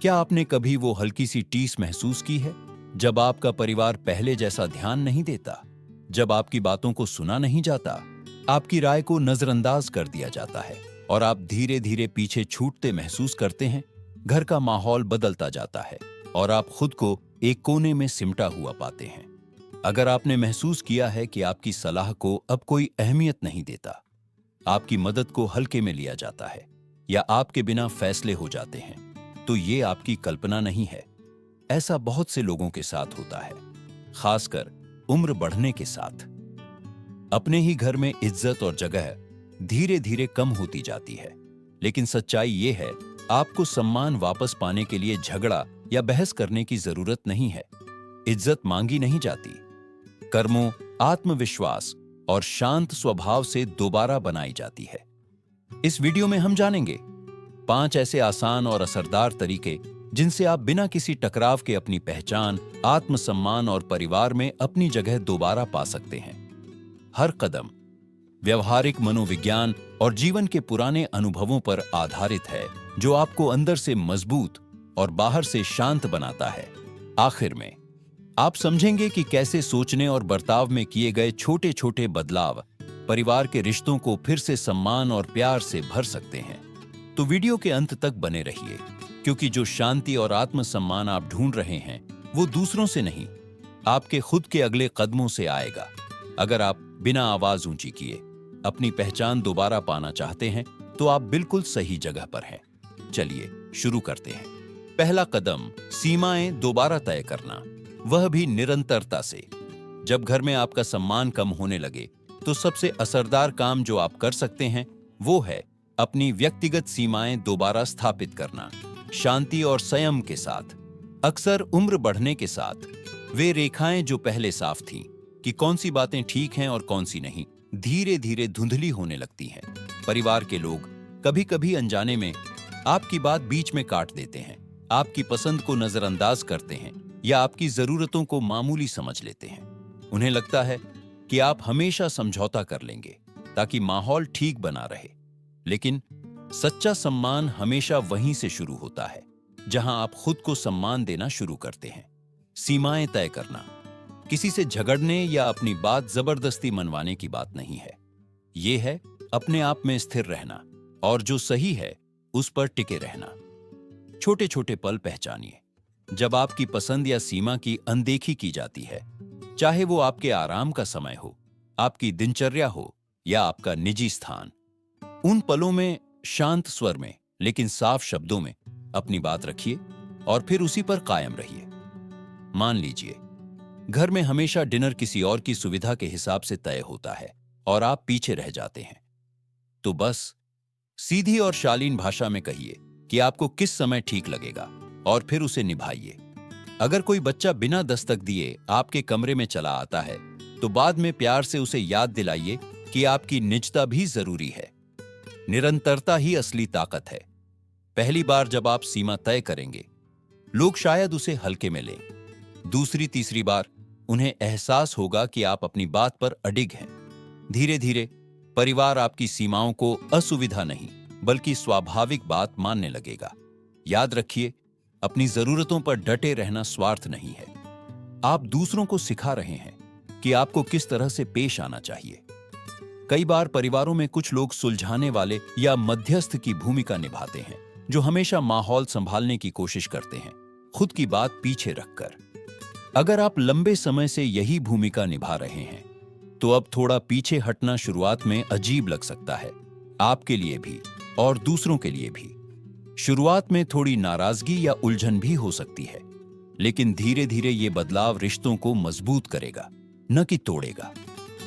क्या आपने कभी वो हल्की सी टीस महसूस की है जब आपका परिवार पहले जैसा ध्यान नहीं देता, जब आपकी बातों को सुना नहीं जाता, आपकी राय को नजरअंदाज कर दिया जाता है और आप धीरे धीरे पीछे छूटते महसूस करते हैं? घर का माहौल बदलता जाता है और आप खुद को एक कोने में सिमटा हुआ पाते हैं। अगर आपने महसूस किया है कि आपकी सलाह को अब कोई अहमियत नहीं देता, आपकी मदद को हल्के में लिया जाता है या आपके बिना फैसले हो जाते हैं, तो ये आपकी कल्पना नहीं है। ऐसा बहुत से लोगों के साथ होता है, खासकर उम्र बढ़ने के साथ। अपने ही घर में इज्जत और जगह धीरे धीरे कम होती जाती है, लेकिन सच्चाई ये है, आपको सम्मान वापस पाने के लिए झगड़ा या बहस करने की जरूरत नहीं है। इज्जत मांगी नहीं जाती, कर्मों, आत्मविश्वास और शांत स्वभाव से दोबारा बनाई जाती है। इस वीडियो में हम जानेंगे 5 ऐसे आसान और असरदार तरीके जिनसे आप बिना किसी टकराव के अपनी पहचान, आत्मसम्मान और परिवार में अपनी जगह दोबारा पा सकते हैं। हर कदम व्यवहारिक मनोविज्ञान और जीवन के पुराने अनुभवों पर आधारित है, जो आपको अंदर से मजबूत और बाहर से शांत बनाता है। आखिर में आप समझेंगे कि कैसे सोचने और बर्ताव में किए गए छोटे छोटे बदलाव परिवार के रिश्तों को फिर से सम्मान और प्यार से भर सकते हैं। तो वीडियो के अंत तक बने रहिए, क्योंकि जो शांति और आत्मसम्मान आप ढूंढ रहे हैं, वो दूसरों से नहीं, आपके खुद के अगले कदमों से आएगा। अगर आप बिना आवाज ऊंची किए अपनी पहचान दोबारा पाना चाहते हैं, तो आप बिल्कुल सही जगह पर हैं। चलिए शुरू करते हैं। पहला कदम, सीमाएं दोबारा तय करना, वह भी निरंतरता से। जब घर में आपका सम्मान कम होने लगे, तो सबसे असरदार काम जो आप कर सकते हैं, वो है अपनी व्यक्तिगत सीमाएं दोबारा स्थापित करना, शांति और संयम के साथ। अक्सर उम्र बढ़ने के साथ वे रेखाएं जो पहले साफ थीं कि कौन सी बातें ठीक हैं और कौन सी नहीं, धीरे धीरे धुंधली होने लगती हैं। परिवार के लोग कभी कभी अनजाने में आपकी बात बीच में काट देते हैं, आपकी पसंद को नजरअंदाज करते हैं या आपकी जरूरतों को मामूली समझ लेते हैं। उन्हें लगता है कि आप हमेशा समझौता कर लेंगे ताकि माहौल ठीक बना रहे। लेकिन सच्चा सम्मान हमेशा वहीं से शुरू होता है जहां आप खुद को सम्मान देना शुरू करते हैं। सीमाएं तय करना किसी से झगड़ने या अपनी बात जबरदस्ती मनवाने की बात नहीं है। यह है अपने आप में स्थिर रहना और जो सही है उस पर टिके रहना। छोटे छोटे पल पहचानिए जब आपकी पसंद या सीमा की अनदेखी की जाती है, चाहे वो आपके आराम का समय हो, आपकी दिनचर्या हो या आपका निजी स्थान। उन पलों में शांत स्वर में लेकिन साफ शब्दों में अपनी बात रखिए और फिर उसी पर कायम रहिए। मान लीजिए घर में हमेशा डिनर किसी और की सुविधा के हिसाब से तय होता है और आप पीछे रह जाते हैं, तो बस सीधी और शालीन भाषा में कहिए कि आपको किस समय ठीक लगेगा और फिर उसे निभाइए। अगर कोई बच्चा बिना दस्तक दिए आपके कमरे में चला आता है, तो बाद में प्यार से उसे याद दिलाइए कि आपकी निजता भी जरूरी है। निरंतरता ही असली ताकत है। पहली बार जब आप सीमा तय करेंगे, लोग शायद उसे हल्के में लें। दूसरी तीसरी बार उन्हें एहसास होगा कि आप अपनी बात पर अडिग हैं। धीरे धीरे परिवार आपकी सीमाओं को असुविधा नहीं बल्कि स्वाभाविक बात मानने लगेगा। याद रखिए, अपनी जरूरतों पर डटे रहना स्वार्थ नहीं है। आप दूसरों को सिखा रहे हैं कि आपको किस तरह से पेश आना चाहिए। कई बार परिवारों में कुछ लोग सुलझाने वाले या मध्यस्थ की भूमिका निभाते हैं, जो हमेशा माहौल संभालने की कोशिश करते हैं, खुद की बात पीछे रखकर। अगर आप लंबे समय से यही भूमिका निभा रहे हैं, तो अब थोड़ा पीछे हटना शुरुआत में अजीब लग सकता है, आपके लिए भी और दूसरों के लिए भी। शुरुआत में थोड़ी नाराजगी या उलझन भी हो सकती है, लेकिन धीरे धीरे ये बदलाव रिश्तों को मजबूत करेगा, न कि तोड़ेगा।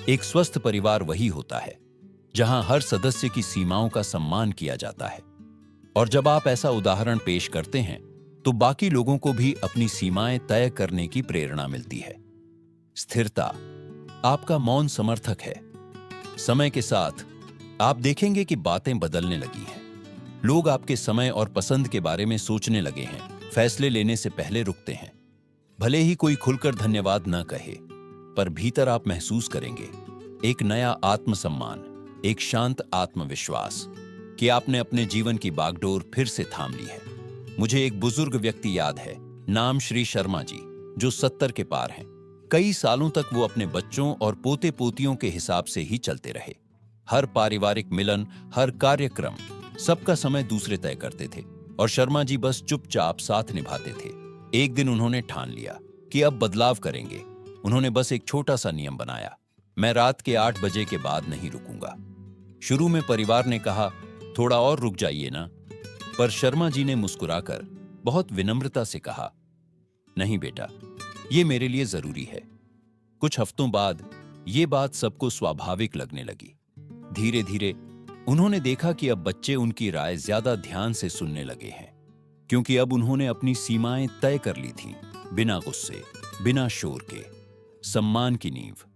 एक स्वस्थ परिवार वही होता है जहां हर सदस्य की सीमाओं का सम्मान किया जाता है। और जब आप ऐसा उदाहरण पेश करते हैं, तो बाकी लोगों को भी अपनी सीमाएं तय करने की प्रेरणा मिलती है। स्थिरता आपका मौन समर्थक है। समय के साथ आप देखेंगे कि बातें बदलने लगी हैं। लोग आपके समय और पसंद के बारे में सोचने लगे हैं, फैसले लेने से पहले रुकते हैं। भले ही कोई खुलकर धन्यवाद न कहे, पर भीतर आप महसूस करेंगे एक नया आत्मसम्मान, एक शांत आत्मविश्वास कि आपने अपने जीवन की बागडोर फिर से थाम ली है। मुझे एक बुजुर्ग व्यक्ति याद है, नाम श्री शर्मा जी, जो 70 के पार हैं। कई सालों तक वो अपने बच्चों और पोते पोतियों के हिसाब से ही चलते रहे। हर पारिवारिक मिलन, हर कार्यक्रम, सबका समय दूसरे तय करते थे और शर्मा जी बस चुपचाप साथ निभाते थे। एक दिन उन्होंने ठान लिया कि अब बदलाव करेंगे। उन्होंने बस एक छोटा सा नियम बनाया, मैं रात के 8 बजे के बाद नहीं रुकूंगा। शुरू में परिवार ने कहा, थोड़ा और रुक जाइए ना, पर शर्मा जी ने मुस्कुराकर बहुत विनम्रता से कहा, नहीं बेटा, ये मेरे लिए जरूरी है। कुछ हफ्तों बाद ये बात सबको स्वाभाविक लगने लगी। धीरे धीरे उन्होंने देखा कि अब बच्चे उनकी राय ज्यादा ध्यान से सुनने लगे हैं, क्योंकि अब उन्होंने अपनी सीमाएं तय कर ली थीं, बिना गुस्से, बिना शोर के। सम्मान की नींव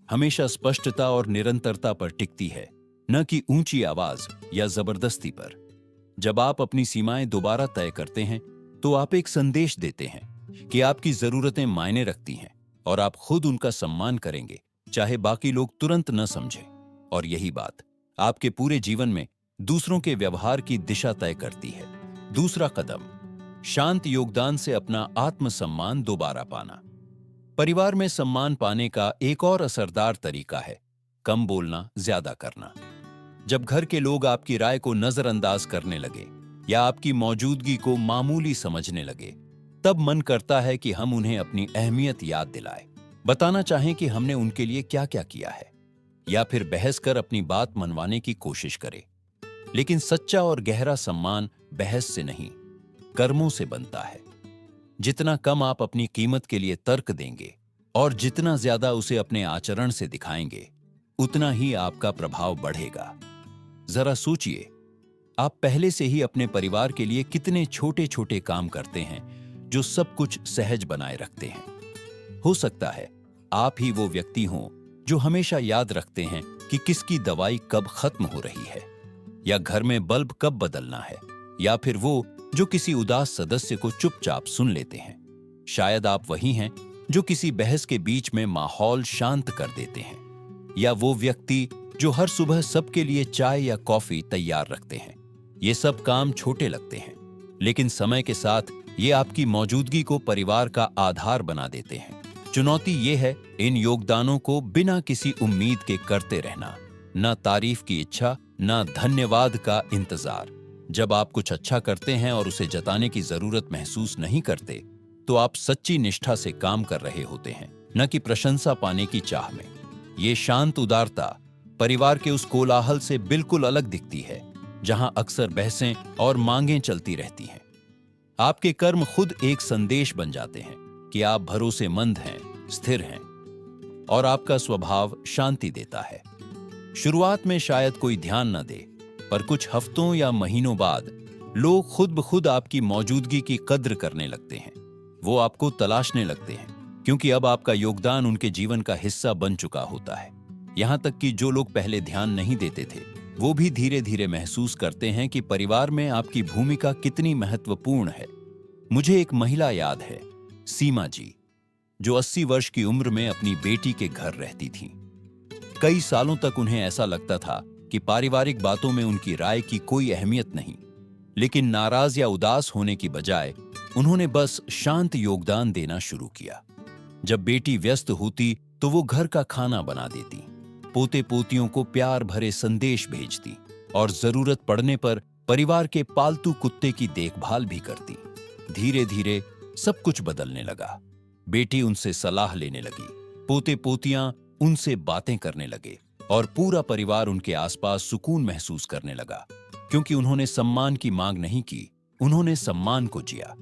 हमेशा स्पष्टता और निरंतरता पर टिकती है, न कि ऊंची आवाज या जबरदस्ती पर। जब आप अपनी सीमाएं दोबारा तय करते हैं, तो आप एक संदेश देते हैं कि आपकी जरूरतें मायने रखती हैं और आप खुद उनका सम्मान करेंगे, चाहे बाकी लोग तुरंत न समझें। और यही बात आपके पूरे जीवन में दूसरों के व्यवहार की दिशा तय करती है। दूसरा कदम, शांत योगदान से अपना आत्मसम्मान दोबारा पाना। परिवार में सम्मान पाने का एक और असरदार तरीका है कम बोलना, ज्यादा करना। जब घर के लोग आपकी राय को नजरअंदाज करने लगे या आपकी मौजूदगी को मामूली समझने लगे, तब मन करता है कि हम उन्हें अपनी अहमियत याद दिलाएं, बताना चाहें कि हमने उनके लिए क्या क्या किया है, या फिर बहस कर अपनी बात मनवाने की कोशिश करें। लेकिन सच्चा और गहरा सम्मान बहस से नहीं, कर्मों से बनता है। जितना कम आप अपनी कीमत के लिए तर्क देंगे और जितना ज्यादा उसे अपने आचरण से दिखाएंगे, उतना ही आपका प्रभाव बढ़ेगा। जरा सोचिए, आप पहले से ही अपने परिवार के लिए कितने छोटे छोटे काम करते हैं जो सब कुछ सहज बनाए रखते हैं। हो सकता है आप ही वो व्यक्ति हों जो हमेशा याद रखते हैं कि किसकी दवाई कब खत्म हो रही है, या घर में बल्ब कब बदलना है, या फिर वो जो किसी उदास सदस्य को चुपचाप सुन लेते हैं। शायद आप वही हैं जो किसी बहस के बीच में माहौल शांत कर देते हैं, या वो व्यक्ति जो हर सुबह सबके लिए चाय या कॉफी तैयार रखते हैं। ये सब काम छोटे लगते हैं, लेकिन समय के साथ ये आपकी मौजूदगी को परिवार का आधार बना देते हैं। चुनौती ये है इन योगदानों को बिना किसी उम्मीद के करते रहना, न तारीफ की इच्छा, न धन्यवाद का इंतजार। जब आप कुछ अच्छा करते हैं और उसे जताने की जरूरत महसूस नहीं करते, तो आप सच्ची निष्ठा से काम कर रहे होते हैं, न कि प्रशंसा पाने की चाह में। ये शांत उदारता परिवार के उस कोलाहल से बिल्कुल अलग दिखती है, जहां अक्सर बहसें और मांगें चलती रहती हैं। आपके कर्म खुद एक संदेश बन जाते हैं कि आप भरोसेमंद हैं, स्थिर हैं, और आपका स्वभाव शांति देता है। शुरुआत में शायद कोई ध्यान न दे, पर कुछ हफ्तों या महीनों बाद लोग खुद ब खुद आपकी मौजूदगी की कद्र करने लगते हैं। वो आपको तलाशने लगते हैं, क्योंकि अब आपका योगदान उनके जीवन का हिस्सा बन चुका होता है। यहां तक कि जो लोग पहले ध्यान नहीं देते थे, वो भी धीरे धीरे महसूस करते हैं कि परिवार में आपकी भूमिका कितनी महत्वपूर्ण है। मुझे एक महिला याद है, सीमा जी, जो 80 वर्ष की उम्र में अपनी बेटी के घर रहती थीं। कई सालों तक उन्हें ऐसा लगता था कि पारिवारिक बातों में उनकी राय की कोई अहमियत नहीं, लेकिन नाराज या उदास होने की बजाय उन्होंने बस शांत योगदान देना शुरू किया। जब बेटी व्यस्त होती तो वो घर का खाना बना देती, पोते पोतियों को प्यार भरे संदेश भेजती और जरूरत पड़ने पर परिवार के पालतू कुत्ते की देखभाल भी करती। धीरे धीरे सब कुछ बदलने लगा। बेटी उनसे सलाह लेने लगी, पोते पोतियां उनसे बातें करने लगे, और पूरा परिवार उनके आसपास सुकून महसूस करने लगा, क्योंकि उन्होंने सम्मान की मांग नहीं की, उन्होंने सम्मान को जिया।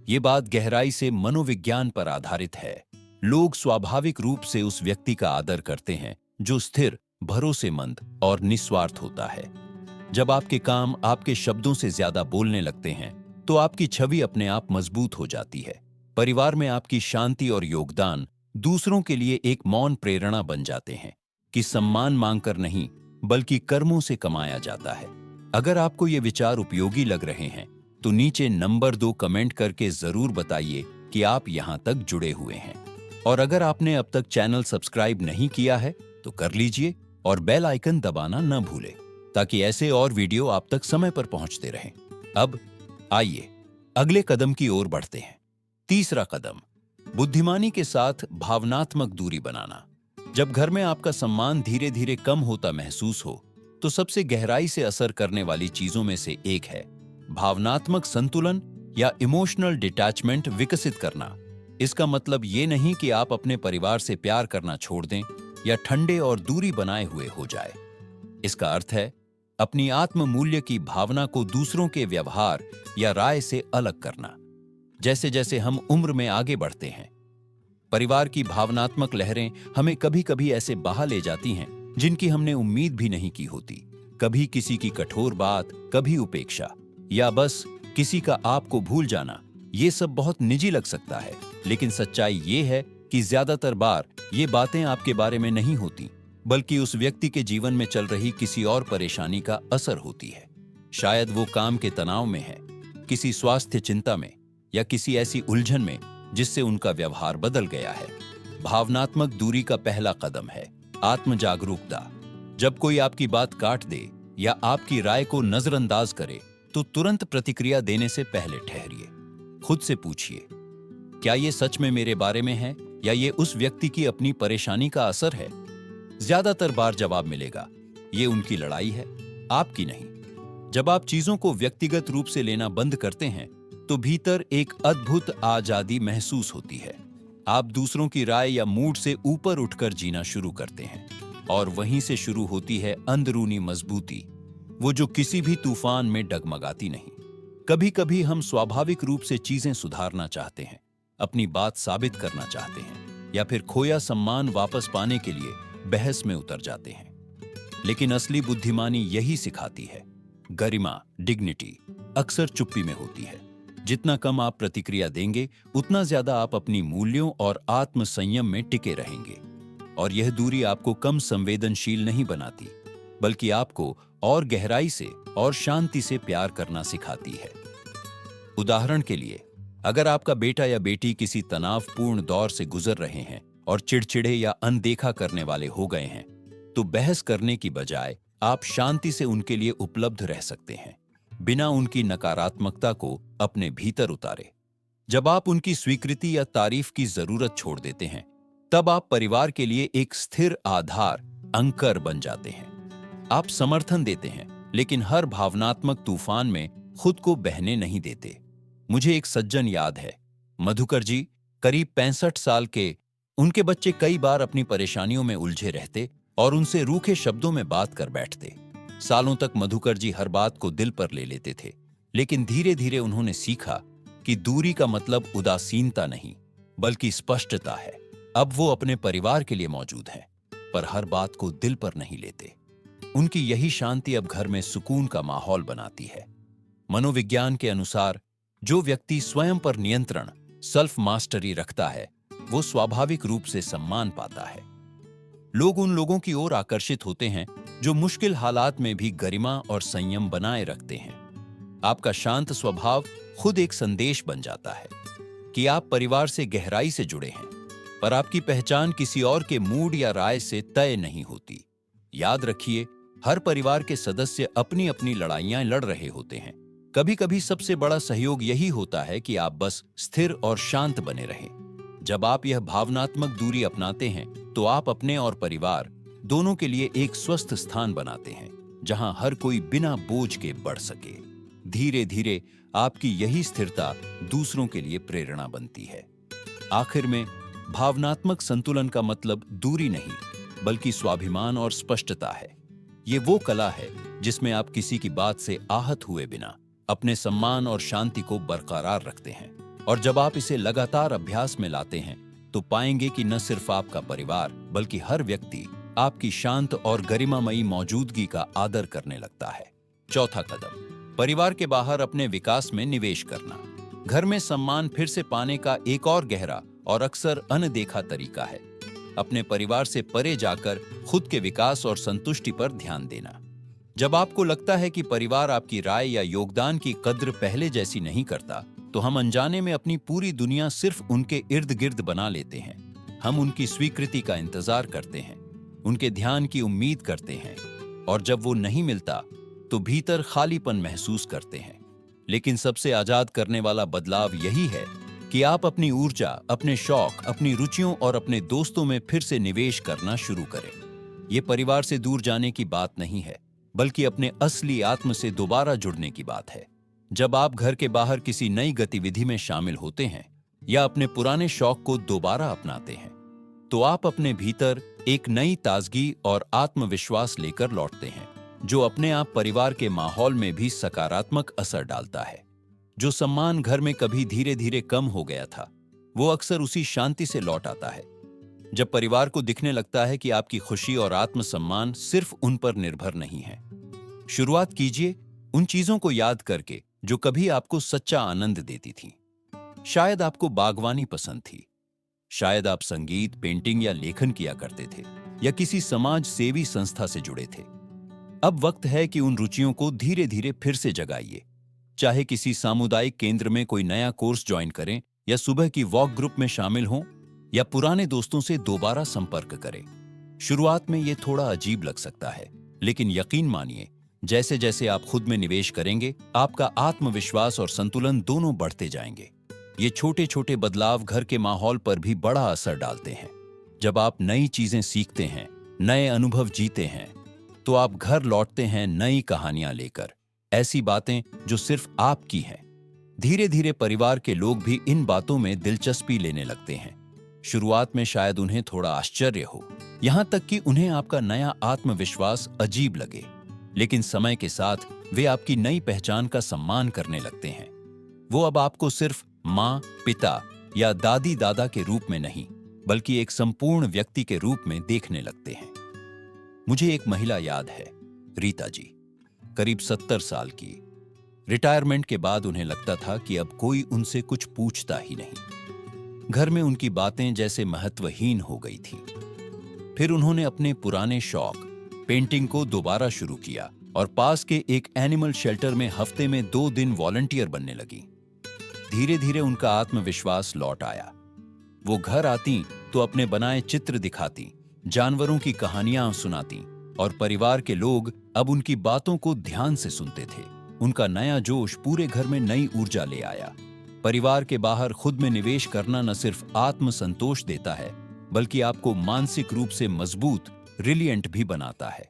ये बात गहराई से मनोविज्ञान पर आधारित है। लोग स्वाभाविक रूप से उस व्यक्ति का आदर करते हैं जो स्थिर, भरोसेमंद और निस्वार्थ होता है। जब आपके काम आपके शब्दों से ज्यादा बोलने लगते हैं, तो आपकी छवि अपने आप मजबूत हो जाती है। परिवार में आपकी शांति और योगदान दूसरों के लिए एक मौन प्रेरणा बन जाते हैं कि सम्मान मांगकर नहीं, बल्कि कर्मों से कमाया जाता है। अगर आपको ये विचार उपयोगी लग रहे हैं, तो नीचे नंबर 2 कमेंट करके जरूर बताइए कि आप यहां तक जुड़े हुए हैं। और अगर आपने अब तक चैनल सब्सक्राइब नहीं किया है, तो कर लीजिए और बेल आइकन दबाना न भूलें, ताकि ऐसे और वीडियो आप तक समय पर पहुंचते रहें। अब आइए अगले कदम की ओर बढ़ते हैं। तीसरा कदम, बुद्धिमानी के साथ भावनात्मक दूरी बनाना। जब घर में आपका सम्मान धीरे धीरे कम होता महसूस हो, तो सबसे गहराई से असर करने वाली चीजों में से एक है भावनात्मक संतुलन या इमोशनल डिटैचमेंट विकसित करना। इसका मतलब ये नहीं कि आप अपने परिवार से प्यार करना छोड़ दें या ठंडे और दूरी बनाए हुए हो जाए। इसका अर्थ है अपनी आत्म मूल्य की भावना को दूसरों के व्यवहार या राय से अलग करना। जैसे जैसे हम उम्र में आगे बढ़ते हैं, परिवार की भावनात्मक लहरें हमें कभी कभी ऐसे बहा ले जाती हैं जिनकी हमने उम्मीद भी नहीं की होती। कभी किसी की कठोर बात, कभी उपेक्षा, या बस किसी का आपको भूल जाना। ये सब बहुत निजी लग सकता है, लेकिन सच्चाई ये है कि ज्यादातर बार ये बातें आपके बारे में नहीं होती, बल्कि उस व्यक्ति के जीवन में चल रही किसी और परेशानी का असर होती है। शायद वो काम के तनाव में है, किसी स्वास्थ्य चिंता में, या किसी ऐसी उलझन में जिससे उनका व्यवहार बदल गया है। भावनात्मक दूरी का पहला कदम है आत्म जागरूकता। जब कोई आपकी बात काट दे या आपकी राय को नजरअंदाज करे, तो तुरंत प्रतिक्रिया देने से पहले ठहरिए। खुद से पूछिए, क्या ये सच में मेरे बारे में है या ये उस व्यक्ति की अपनी परेशानी का असर है? ज्यादातर बार जवाब मिलेगा, ये उनकी लड़ाई है, आपकी नहीं। जब आप चीजों को व्यक्तिगत रूप से लेना बंद करते हैं, तो भीतर एक अद्भुत आजादी महसूस होती है। आप दूसरों की राय या मूड से ऊपर उठकर जीना शुरू करते हैं, और वहीं से शुरू होती है अंदरूनी मजबूती, वो जो किसी भी तूफान में डगमगाती नहीं। कभी कभी हम स्वाभाविक रूप से चीजें सुधारना चाहते हैं, अपनी बात साबित करना चाहते हैं, या फिर खोया सम्मान वापस पाने के लिए बहस में उतर जाते हैं। लेकिन असली बुद्धिमानी यही सिखाती है, गरिमा, डिग्निटी अक्सर चुप्पी में होती है। जितना कम आप प्रतिक्रिया देंगे, उतना ज्यादा आप अपनी मूल्यों और आत्म संयम में टिके रहेंगे। और यह दूरी आपको कम संवेदनशील नहीं बनाती, बल्कि आपको और गहराई से और शांति से प्यार करना सिखाती है। उदाहरण के लिए, अगर आपका बेटा या बेटी किसी तनावपूर्ण दौर से गुजर रहे हैं और चिड़चिड़े या अनदेखा करने वाले हो गए हैं, तो बहस करने की बजाय आप शांति से उनके लिए उपलब्ध रह सकते हैं, बिना उनकी नकारात्मकता को अपने भीतर उतारे। जब आप उनकी स्वीकृति या तारीफ की जरूरत छोड़ देते हैं, तब आप परिवार के लिए एक स्थिर आधार, अंकर बन जाते हैं। आप समर्थन देते हैं, लेकिन हर भावनात्मक तूफान में खुद को बहने नहीं देते। मुझे एक सज्जन याद है, मधुकर जी, करीब 65 साल के। उनके बच्चे कई बार अपनी परेशानियों में उलझे रहते और उनसे रूखे शब्दों में बात कर बैठते। सालों तक मधुकर जी हर बात को दिल पर ले लेते थे, लेकिन धीरे धीरे उन्होंने सीखा कि दूरी का मतलब उदासीनता नहीं, बल्कि स्पष्टता है। अब वो अपने परिवार के लिए मौजूद हैं, पर हर बात को दिल पर नहीं लेते। उनकी यही शांति अब घर में सुकून का माहौल बनाती है। मनोविज्ञान के अनुसार जो व्यक्ति स्वयं पर नियंत्रण, सेल्फ मास्टरी रखता है, वो स्वाभाविक रूप से सम्मान पाता है। लोग उन लोगों की ओर आकर्षित होते हैं जो मुश्किल हालात में भी गरिमा और संयम बनाए रखते हैं। आपका शांत स्वभाव खुद एक संदेश बन जाता है कि आप परिवार से गहराई से जुड़े हैं, पर आपकी पहचान किसी और के मूड या राय से तय नहीं होती। याद रखिए, हर परिवार के सदस्य अपनी अपनी लड़ाइयां लड़ रहे होते हैं। कभी कभी सबसे बड़ा सहयोग यही होता है कि आप बस स्थिर और शांत बने रहें। जब आप यह भावनात्मक दूरी अपनाते हैं, तो आप अपने और परिवार दोनों के लिए एक स्वस्थ स्थान बनाते हैं, जहां हर कोई बिना बोझ के बढ़ सके। धीरे धीरे आपकी यही स्थिरता दूसरों के लिए प्रेरणा बनती है। आखिर में, भावनात्मक संतुलन का मतलब दूरी नहीं, बल्कि स्वाभिमान और स्पष्टता है। ये वो कला है जिसमें आप किसी की बात से आहत हुए बिना अपने सम्मान और शांति को बरकरार रखते हैं। और जब आप इसे लगातार अभ्यास में लाते हैं, तो पाएंगे कि न सिर्फ आपका परिवार, बल्कि हर व्यक्ति आपकी शांत और गरिमामयी मौजूदगी का आदर करने लगता है। चौथा कदम, परिवार के बाहर अपने विकास में निवेश करना। घर में सम्मान फिर से पाने का एक और गहरा और अक्सर अनदेखा तरीका है अपने परिवार से परे जाकर खुद के विकास और संतुष्टि पर ध्यान देना। जब आपको लगता है कि परिवार आपकी राय या योगदान की कद्र पहले जैसी नहीं करता, तो हम अनजाने में अपनी पूरी दुनिया सिर्फ उनके इर्द गिर्द बना लेते हैं। हम उनकी स्वीकृति का इंतजार करते हैं, उनके ध्यान की उम्मीद करते हैं, और जब वो नहीं मिलता, तो भीतर खालीपन महसूस करते हैं। लेकिन सबसे आजाद करने वाला बदलाव यही है कि आप अपनी ऊर्जा, अपने शौक, अपनी रुचियों और अपने दोस्तों में फिर से निवेश करना शुरू करें। ये परिवार से दूर जाने की बात नहीं है, बल्कि अपने असली आत्म से दोबारा जुड़ने की बात है। जब आप घर के बाहर किसी नई गतिविधि में शामिल होते हैं या अपने पुराने शौक को दोबारा अपनाते हैं, तो आप अपने भीतर एक नई ताजगी और आत्मविश्वास लेकर लौटते हैं, जो अपने आप परिवार के माहौल में भी सकारात्मक असर डालता है। जो सम्मान घर में कभी धीरे धीरे कम हो गया था, वो अक्सर उसी शांति से लौट आता है। जब परिवार को दिखने लगता है कि आपकी खुशी और आत्मसम्मान सिर्फ उन पर निर्भर नहीं है। शुरुआत कीजिए उन चीजों को याद करके जो कभी आपको सच्चा आनंद देती थी। शायद आपको बागवानी पसंद थी, शायद आप संगीत, पेंटिंग या लेखन किया करते थे, या किसी समाज सेवी संस्था से जुड़े थे। अब वक्त है कि उन रुचियों को धीरे धीरे फिर से जगाइए। चाहे किसी सामुदायिक केंद्र में कोई नया कोर्स ज्वाइन करें, या सुबह की वॉक ग्रुप में शामिल हों, या पुराने दोस्तों से दोबारा संपर्क करें। शुरुआत में यह थोड़ा अजीब लग सकता है, लेकिन यकीन मानिए, जैसे जैसे आप खुद में निवेश करेंगे, आपका आत्मविश्वास और संतुलन दोनों बढ़ते जाएंगे। ये छोटे छोटे बदलाव घर के माहौल पर भी बड़ा असर डालते हैं। जब आप नई चीजें सीखते हैं, नए अनुभव जीते हैं, तो आप घर लौटते हैं नई कहानियां लेकर, ऐसी बातें जो सिर्फ आपकी हैं। धीरे धीरे परिवार के लोग भी इन बातों में दिलचस्पी लेने लगते हैं। शुरुआत में शायद उन्हें थोड़ा आश्चर्य हो, यहां तक कि उन्हें आपका नया आत्मविश्वास अजीब लगे, लेकिन समय के साथ वे आपकी नई पहचान का सम्मान करने लगते हैं। वो अब आपको सिर्फ माँ, पिता या दादी दादा के रूप में नहीं, बल्कि एक संपूर्ण व्यक्ति के रूप में देखने लगते हैं। मुझे एक महिला याद है, रीता जी, करीब 70 साल की। रिटायरमेंट के बाद उन्हें लगता था कि अब कोई उनसे कुछ पूछता ही नहीं। घर में उनकी बातें जैसे महत्वहीन हो गई थी। फिर उन्होंने अपने पुराने शौक, पेंटिंग को दोबारा शुरू किया और पास के एक एनिमल शेल्टर में हफ्ते में 2 दिन वॉलंटियर बनने लगी। धीरे धीरे उनका आत्मविश्वास लौट आया। वो घर आती तो अपने बनाए चित्र दिखाती, जानवरों की कहानियां सुनाती, और परिवार के लोग अब उनकी बातों को ध्यान से सुनते थे। उनका नया जोश पूरे घर में नई ऊर्जा ले आया। परिवार के बाहर खुद में निवेश करना न सिर्फ आत्मसंतोष देता है, बल्कि आपको मानसिक रूप से मजबूत, रिलिएंट भी बनाता है।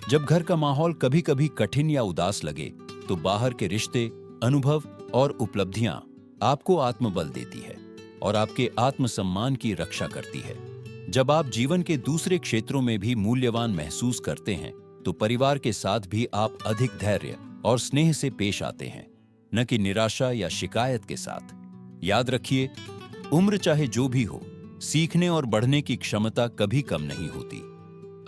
जब घर का माहौल कभी कभी कठिन या उदास लगे, तो बाहर के रिश्ते, अनुभव और उपलब्धियां आपको आत्मबल देती है और आपके आत्मसम्मान की रक्षा करती है। जब आप जीवन के दूसरे क्षेत्रों में भी मूल्यवान महसूस करते हैं, तो परिवार के साथ भी आप अधिक धैर्य और स्नेह से पेश आते हैं, न कि निराशा या शिकायत के साथ। याद रखिए, उम्र चाहे जो भी हो, सीखने और बढ़ने की क्षमता कभी कम नहीं होती।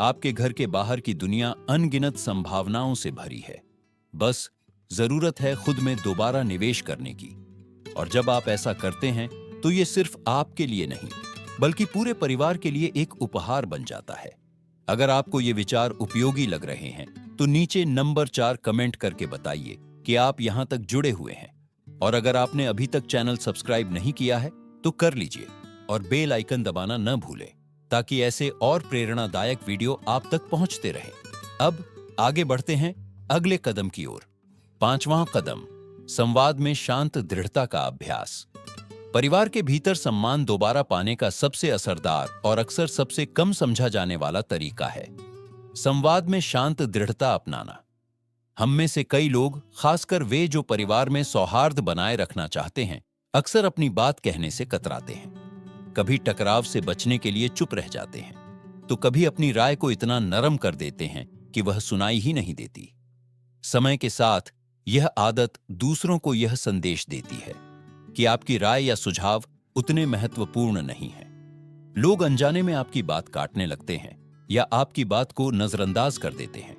आपके घर के बाहर की दुनिया अनगिनत संभावनाओं से भरी है। बस जरूरत है खुद में दोबारा निवेश करने की। और जब आप ऐसा करते हैं, तो ये सिर्फ आपके लिए नहीं, बल्कि पूरे परिवार के लिए एक उपहार बन जाता है। अगर आपको ये विचार उपयोगी लग रहे हैं, तो नीचे नंबर 4 कमेंट करके बताइए कि आप यहां तक जुड़े हुए हैं। और अगर आपने अभी तक चैनल सब्सक्राइब नहीं किया है, तो कर लीजिए और बेल आइकन दबाना न भूलें, ताकि ऐसे और प्रेरणादायक वीडियो आप तक पहुंचते रहें। अब आगे बढ़ते हैं अगले कदम की ओर। 5वां कदम, संवाद में शांत दृढ़ता का अभ्यास। परिवार के भीतर सम्मान दोबारा पाने का सबसे असरदार और अक्सर सबसे कम समझा जाने वाला तरीका है संवाद में शांत दृढ़ता अपनाना। हम में से कई लोग, खासकर वे जो परिवार में सौहार्द बनाए रखना चाहते हैं, अक्सर अपनी बात कहने से कतराते हैं। कभी टकराव से बचने के लिए चुप रह जाते हैं, तो कभी अपनी राय को इतना नरम कर देते हैं कि वह सुनाई ही नहीं देती। समय के साथ यह आदत दूसरों को यह संदेश देती है कि आपकी राय या सुझाव उतने महत्वपूर्ण नहीं है। लोग अनजाने में आपकी बात काटने लगते हैं या आपकी बात को नजरअंदाज कर देते हैं।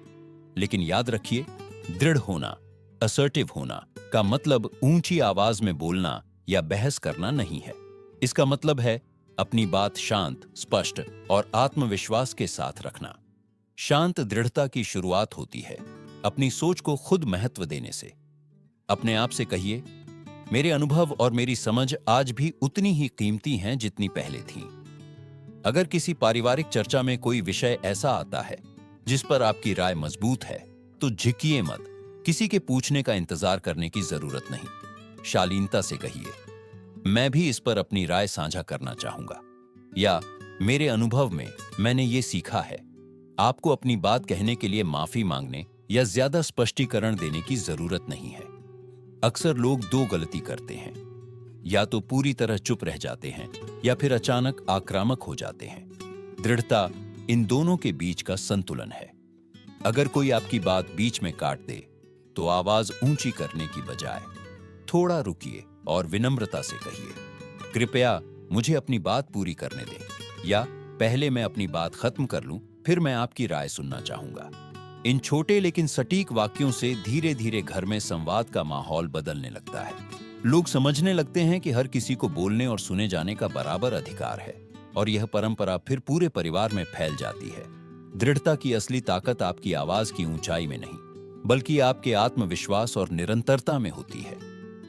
लेकिन याद रखिए, दृढ़ होना, असर्टिव होना का मतलब ऊंची आवाज में बोलना या बहस करना नहीं है। इसका मतलब है अपनी बात शांत, स्पष्ट और आत्मविश्वास के साथ रखना। शांत दृढ़ता की शुरुआत होती है अपनी सोच को खुद महत्व देने से। अपने आप से कहिए, मेरे अनुभव और मेरी समझ आज भी उतनी ही कीमती हैं जितनी पहले थीं। अगर किसी पारिवारिक चर्चा में कोई विषय ऐसा आता है जिस पर आपकी राय मजबूत है, तो झिकिए मत, किसी के पूछने का इंतजार करने की जरूरत नहीं। शालीनता से कहिए, मैं भी इस पर अपनी राय साझा करना चाहूंगा, या मेरे अनुभव में मैंने ये सीखा है। आपको अपनी बात कहने के लिए माफी मांगने या ज्यादा स्पष्टीकरण देने की जरूरत नहीं है। अक्सर लोग दो गलती करते हैं, या तो पूरी तरह चुप रह जाते हैं या फिर अचानक आक्रामक हो जाते हैं। दृढ़ता इन दोनों के बीच का संतुलन है। अगर कोई आपकी बात बीच में काट दे तो आवाज ऊंची करने की बजाय थोड़ा रुकिए और विनम्रता से कहिए, कृपया मुझे अपनी बात पूरी करने दें, या पहले मैं अपनी बात खत्म कर लूं, फिर मैं आपकी राय सुनना चाहूंगा। इन छोटे लेकिन सटीक वाक्यों से धीरे धीरे घर में संवाद का माहौल बदलने लगता है। लोग समझने लगते हैं कि हर किसी को बोलने और सुने जाने का बराबर अधिकार है, और यह परंपरा फिर पूरे परिवार में फैल जाती है। दृढ़ता की असली ताकत आपकी आवाज की ऊंचाई में नहीं, बल्कि आपके आत्मविश्वास और निरंतरता में होती है।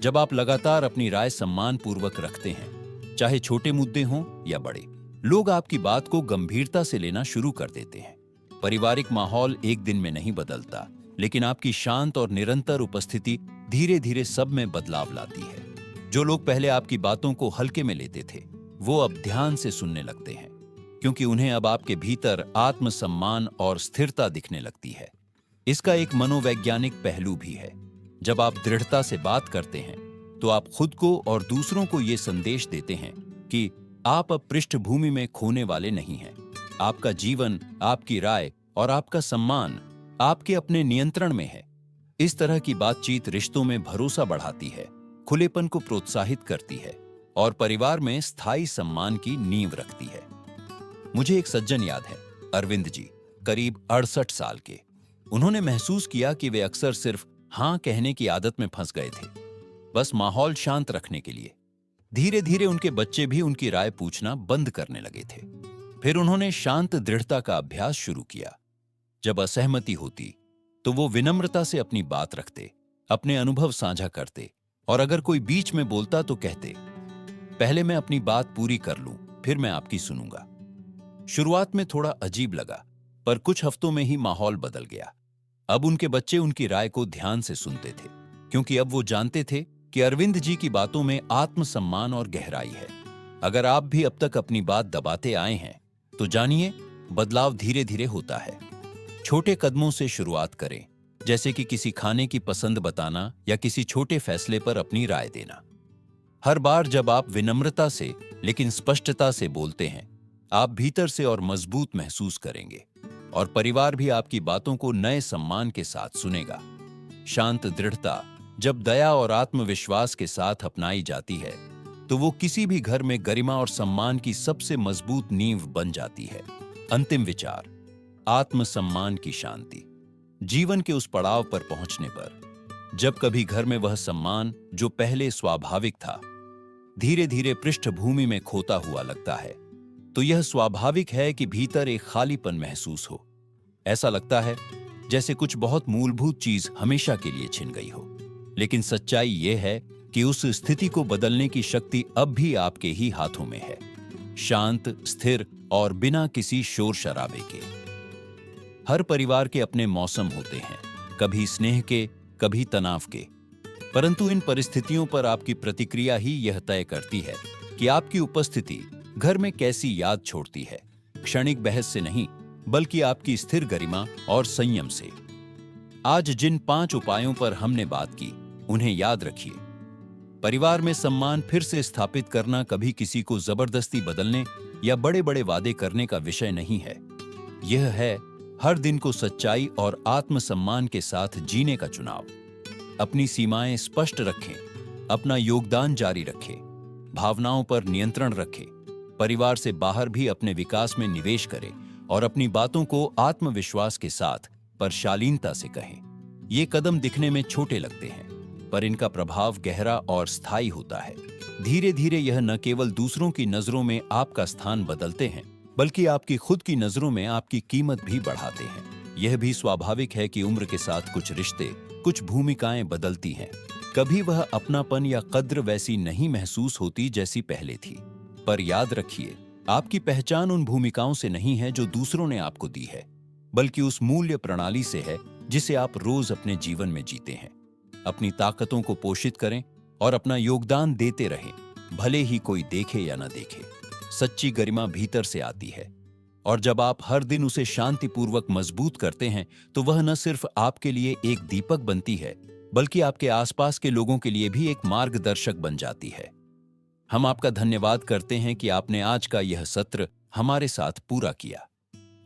जब आप लगातार अपनी राय सम्मान पूर्वक रखते हैं, चाहे छोटे मुद्दे हों या बड़े, लोग आपकी बात को गंभीरता से लेना शुरू कर देते हैं। पारिवारिक माहौल एक दिन में नहीं बदलता, लेकिन आपकी शांत और निरंतर उपस्थिति धीरे धीरे सब में बदलाव लाती है। जो लोग पहले आपकी बातों को हल्के में लेते थे, वो अब ध्यान से सुनने लगते हैं, क्योंकि उन्हें अब आपके भीतर आत्मसम्मान और स्थिरता दिखने लगती है। इसका एक मनोवैज्ञानिक पहलू भी है। जब आप दृढ़ता से बात करते हैं, तो आप खुद को और दूसरों को ये संदेश देते हैं कि आप अब पृष्ठभूमि में खोने वाले नहीं हैं। आपका जीवन, आपकी राय और आपका सम्मान आपके अपने नियंत्रण में है। इस तरह की बातचीत रिश्तों में भरोसा बढ़ाती है, खुलेपन को प्रोत्साहित करती है और परिवार में स्थायी सम्मान की नींव रखती है। मुझे एक सज्जन याद है, अरविंद जी, करीब 68 साल के। उन्होंने महसूस किया कि वे अक्सर सिर्फ हाँ कहने की आदत में फंस गए थे, बस माहौल शांत रखने के लिए। धीरे धीरे उनके बच्चे भी उनकी राय पूछना बंद करने लगे थे। फिर उन्होंने शांत दृढ़ता का अभ्यास शुरू किया। जब असहमति होती तो वो विनम्रता से अपनी बात रखते, अपने अनुभव साझा करते, और अगर कोई बीच में बोलता तो कहते, पहले मैं अपनी बात पूरी कर लूं, फिर मैं आपकी सुनूंगा। शुरुआत में थोड़ा अजीब लगा, पर कुछ हफ्तों में ही माहौल बदल गया। अब उनके बच्चे उनकी राय को ध्यान से सुनते थे, क्योंकि अब वो जानते थे कि अरविंद जी की बातों में आत्मसम्मान और गहराई है। अगर आप भी अब तक अपनी बात दबाते आए हैं, तो जानिए, बदलाव धीरे धीरे होता है। छोटे कदमों से शुरुआत करें, जैसे कि किसी खाने की पसंद बताना या किसी छोटे फैसले पर अपनी राय देना। हर बार जब आप विनम्रता से लेकिन स्पष्टता से बोलते हैं, आप भीतर से और मजबूत महसूस करेंगे, और परिवार भी आपकी बातों को नए सम्मान के साथ सुनेगा। शांत दृढ़ता जब दया और आत्मविश्वास के साथ अपनाई जाती है, तो वो किसी भी घर में गरिमा और सम्मान की सबसे मजबूत नींव बन जाती है। अंतिम विचार, आत्मसम्मान की शांति। जीवन के उस पड़ाव पर पहुंचने पर, जब कभी घर में वह सम्मान जो पहले स्वाभाविक था, धीरे धीरे पृष्ठभूमि में खोता हुआ लगता है, तो यह स्वाभाविक है कि भीतर एक खालीपन महसूस हो। ऐसा लगता है जैसे कुछ बहुत मूलभूत चीज हमेशा के लिए छिन गई हो। लेकिन सच्चाई यह है कि उस स्थिति को बदलने की शक्ति अब भी आपके ही हाथों में है, शांत, स्थिर और बिना किसी शोर शराबे के। हर परिवार के अपने मौसम होते हैं, कभी स्नेह के, कभी तनाव के, परंतु इन परिस्थितियों पर आपकी प्रतिक्रिया ही यह तय करती है कि आपकी उपस्थिति घर में कैसी याद छोड़ती है। क्षणिक बहस से नहीं, बल्कि आपकी स्थिर गरिमा और संयम से। आज जिन 5 उपायों पर हमने बात की, उन्हें याद रखिए। परिवार में सम्मान फिर से स्थापित करना कभी किसी को जबरदस्ती बदलने या बड़े बड़े वादे करने का विषय नहीं है। यह है हर दिन को सच्चाई और आत्मसम्मान के साथ जीने का चुनाव। अपनी सीमाएं स्पष्ट रखें, अपना योगदान जारी रखें, भावनाओं पर नियंत्रण रखें, परिवार से बाहर भी अपने विकास में निवेश करें और अपनी बातों को आत्मविश्वास के साथ पर शालीनता से कहें। ये कदम दिखने में छोटे लगते हैं, पर इनका प्रभाव गहरा और स्थायी होता है। धीरे धीरे यह न केवल दूसरों की नजरों में आपका स्थान बदलते हैं, बल्कि आपकी खुद की नजरों में आपकी कीमत भी बढ़ाते हैं। यह भी स्वाभाविक है कि उम्र के साथ कुछ रिश्ते, कुछ भूमिकाएं बदलती हैं। कभी वह अपनापन या कद्र वैसी नहीं महसूस होती जैसी पहले थी। पर याद रखिए, आपकी पहचान उन भूमिकाओं से नहीं है जो दूसरों ने आपको दी है, बल्कि उस मूल्य प्रणाली से है जिसे आप रोज अपने जीवन में जीते हैं। अपनी ताकतों को पोषित करें और अपना योगदान देते रहें, भले ही कोई देखे या न देखे। सच्ची गरिमा भीतर से आती है, और जब आप हर दिन उसे शांतिपूर्वक मजबूत करते हैं तो वह न सिर्फ आपके लिए एक दीपक बनती है, बल्कि आपके आसपास के लोगों के लिए भी एक मार्गदर्शक बन जाती है। हम आपका धन्यवाद करते हैं कि आपने आज का यह सत्र हमारे साथ पूरा किया।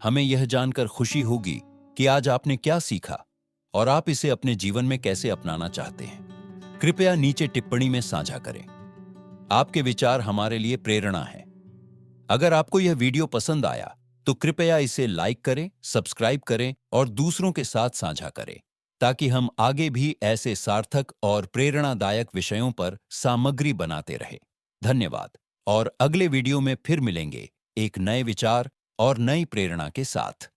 हमें यह जानकर खुशी होगी कि आज आपने क्या सीखा और आप इसे अपने जीवन में कैसे अपनाना चाहते हैं। कृपया नीचे टिप्पणी में साझा करें। आपके विचार हमारे लिए प्रेरणा है। अगर आपको यह वीडियो पसंद आया तो कृपया इसे लाइक करें, सब्सक्राइब करें और दूसरों के साथ साझा करें, ताकि हम आगे भी ऐसे सार्थक और प्रेरणादायक विषयों पर सामग्री बनाते रहें। धन्यवाद, और अगले वीडियो में फिर मिलेंगे एक नए विचार और नई प्रेरणा के साथ।